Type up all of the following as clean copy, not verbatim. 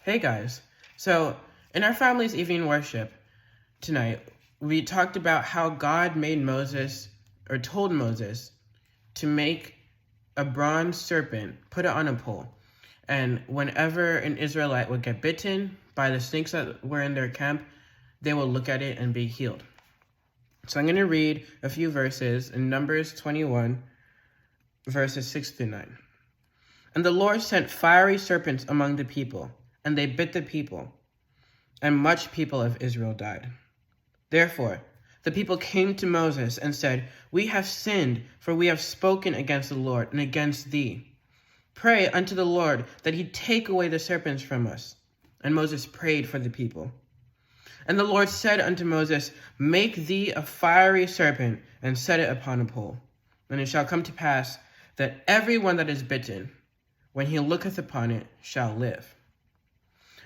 Hey guys. So, in our family's evening worship tonight, we talked about how God made Moses, or told Moses, to make a bronze serpent, put it on a pole. And whenever an Israelite would get bitten by the snakes that were in their camp, they will look at it and be healed. So I'm going to read a few verses in Numbers 21, verses 6 through 9. And the Lord sent fiery serpents among the people, and they bit the people, and much people of Israel died. Therefore, the people came to Moses and said, We have sinned, for we have spoken against the Lord and against thee. Pray unto the Lord that he take away the serpents from us. And Moses prayed for the people. And the Lord said unto Moses, Make thee a fiery serpent, and set it upon a pole. And it shall come to pass that every one that is bitten, when he looketh upon it, shall live.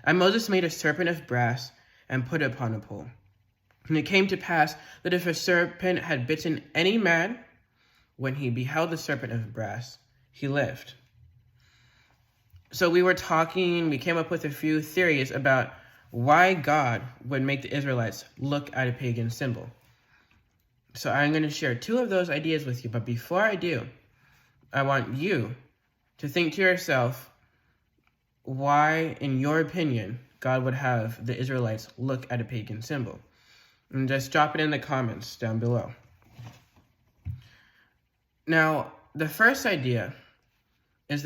And Moses made a serpent of brass, and put it upon a pole. And it came to pass that if a serpent had bitten any man, when he beheld the serpent of brass, he lived. So we came up with a few theories about why God would make the Israelites look at a pagan symbol. So I'm going to share two of those ideas with you, but before I do, I want you to think to yourself why, in your opinion, God would have the Israelites look at a pagan symbol. And just drop it in the comments down below. Now, the first idea is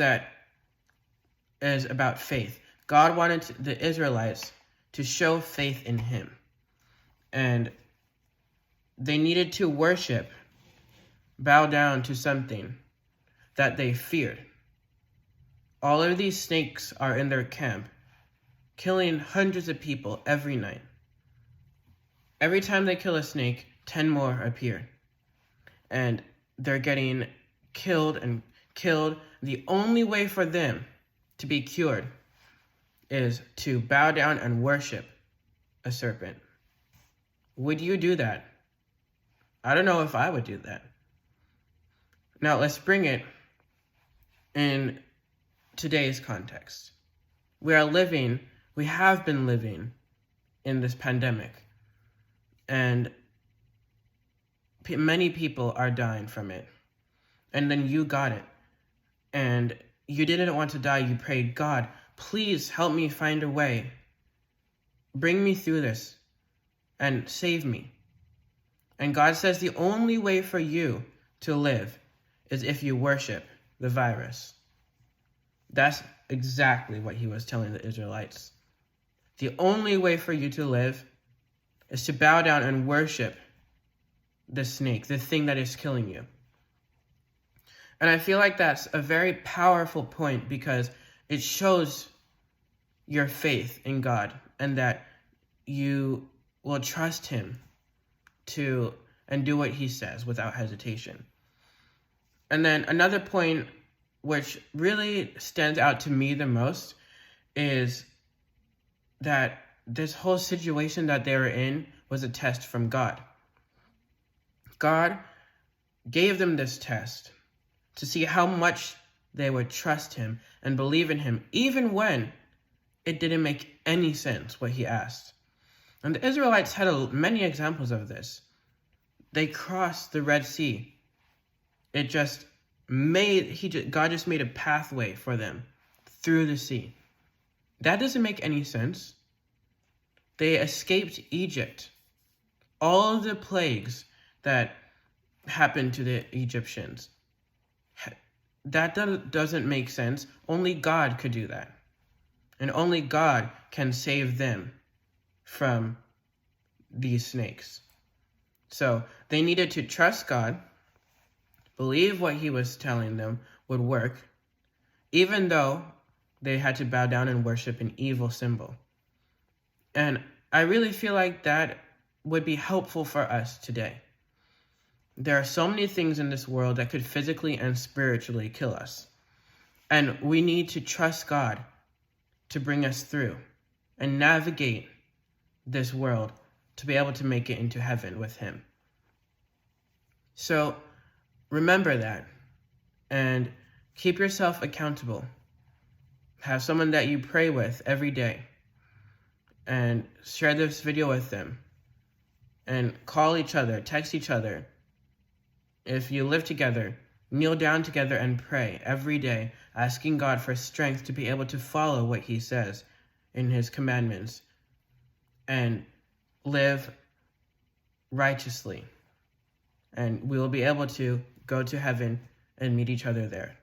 about faith. God wanted the Israelites to show faith in him. And they needed to worship, bow down to something that they feared. All of these snakes are in their camp, killing hundreds of people every night. Every time they kill a snake, 10 more appear. And they're getting killed and killed. The only way for them to be cured is to bow down and worship a serpent. Would you do that? I don't know if I would do that. Now let's bring it in today's context. We have been living in this pandemic, and many people are dying from it. And then you got it, and you didn't want to die. You prayed, God, please help me find a way. Bring me through this and save me. And God says the only way for you to live is if you worship the virus. That's exactly what he was telling the Israelites. The only way for you to live is to bow down and worship the snake, the thing that is killing you. And I feel like that's a very powerful point because it shows your faith in God and that you will trust him and do what he says without hesitation. And then another point which really stands out to me the most is that this whole situation that they were in was a test from God. God gave them this test to see how much they would trust him and believe in him, even when it didn't make any sense what he asked. And the Israelites had many examples of this. They crossed the Red Sea. God just made a pathway for them through the sea. That doesn't make any sense. They escaped Egypt. All of the plagues that happened to the Egyptians. That doesn't make sense. Only God could do that. And only God can save them from these snakes. So they needed to trust God, believe what he was telling them would work, even though they had to bow down and worship an evil symbol. And I really feel like that would be helpful for us today. There are so many things in this world that could physically and spiritually kill us. And we need to trust God to bring us through and navigate this world to be able to make it into heaven with him. So remember that and keep yourself accountable. Have someone that you pray with every day, and share this video with them, and call each other, text each other. If you live together, kneel down together and pray every day, asking God for strength to be able to follow what he says in his commandments and live righteously. And we will be able to go to heaven and meet each other there.